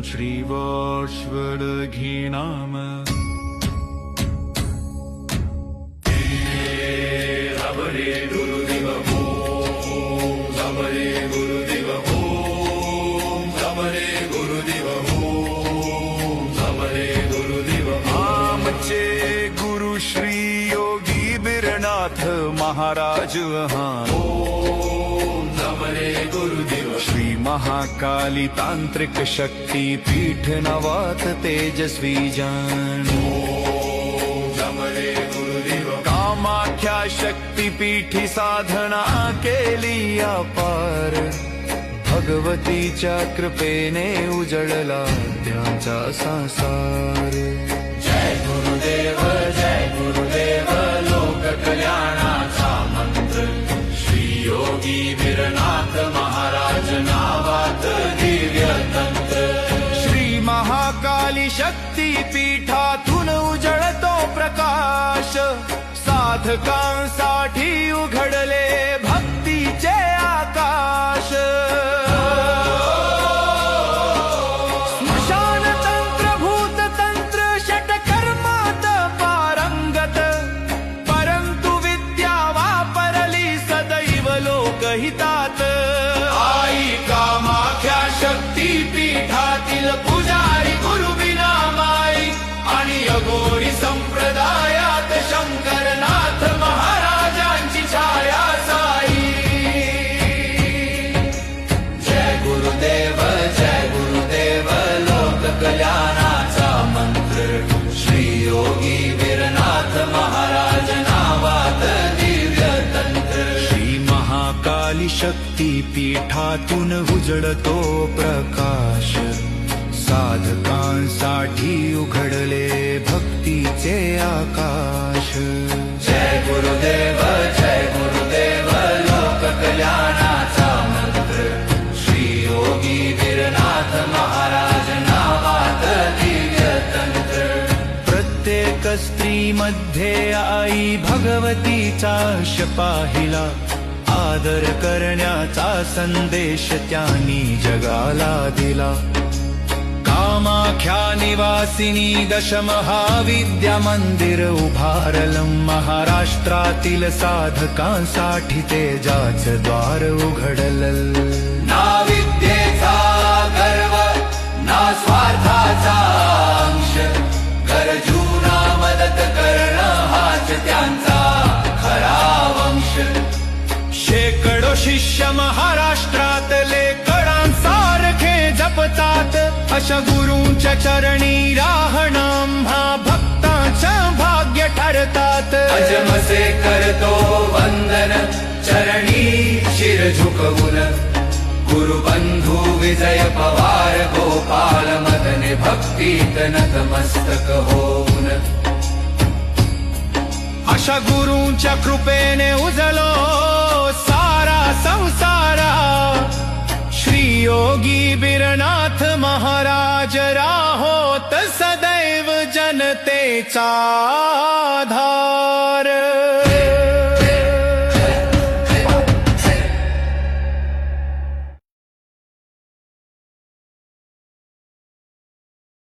श्रीवाष्वल घी नाम सबरे गुरुदेव ओम सबरे गुरुदेव ओम सबरे गुरुदेव ओम सबरे गुरुदेव आमचे गुरु श्री योगी बिरनाथ महाराज ओम सबरे गुरुदेव श्री महाकाली तांत्रिक शक्ती पीठ नवात तेजस्वी जन ओम सबरे गुरुदेव कामाख्या शक्तीपीठी साधना केली अपार भगवतीच्या कृपेने उजळला त्यांचा संसार जय गुरुदेव लोक कल्याणाचा मंत्र श्री योगी वीरनाथ महाराज नावात दिव्य तंत्र श्री महाकाली शक्तीपीठातून उजळतो प्रकाश साधकांसाठी उघडले भक्तीचे आकाश स्मशान तंत्र भूत तंत्र षटकर्मात पारंगत परंतु विद्या वापरली सदैव लोकहितात आई कामाख्या शक्तीपीठातील पुजारी गुरु बिना माई आणि अघोरी संप्रदायात शंकरनाथ महाराजांची छाया साई जय गुरुदेव लोक कल्याणाचा मंत्र श्री योगी वीरनाथ महाराज नावात दिव्य तंत्र श्री महाकाली शक्तीपीठातून उजळतो प्रकाश साधकांसाठी उघडले भक्तीचे आकाश जय गुरुदेव लोक कल्याणाचा मंत्र श्री योगी वीरनाथ महाराज नावात दिव्य तंत्र प्रत्येक स्त्रीमध्ये आई भगवतीचा अंश पाहिला आदर करण्याचा संदेश त्यांनी जगाला दिला कामाख्या निवासिनी दशमहाविद्या मंदिर उभारलं महाराष्ट्रातील साधकांसाठी तेजाचं द्वार उघडलं ना विद्येचा गर्व ना स्वार्थाचा अंश गरजूंना मदत करणं हाच त्यांचा खरा वंश शेकडो शिष्य महाराष्ट्रातले कडांसारखे जपतात अशा गुरूंच्या चरणी राहणं हा भक्तांचं भाग्य ठरतात अजमसे करतो वंदन चरणी शिर झुकवून गुरुबंधू विजय पवार गोपाल मदने भक्तीत नतमस्तक होऊन अशा गुरूंच्या कृपेने उजलो सारा संसारा श्री योगी वीरनाथ महाराज राहोत सदैव जनतेचा आधार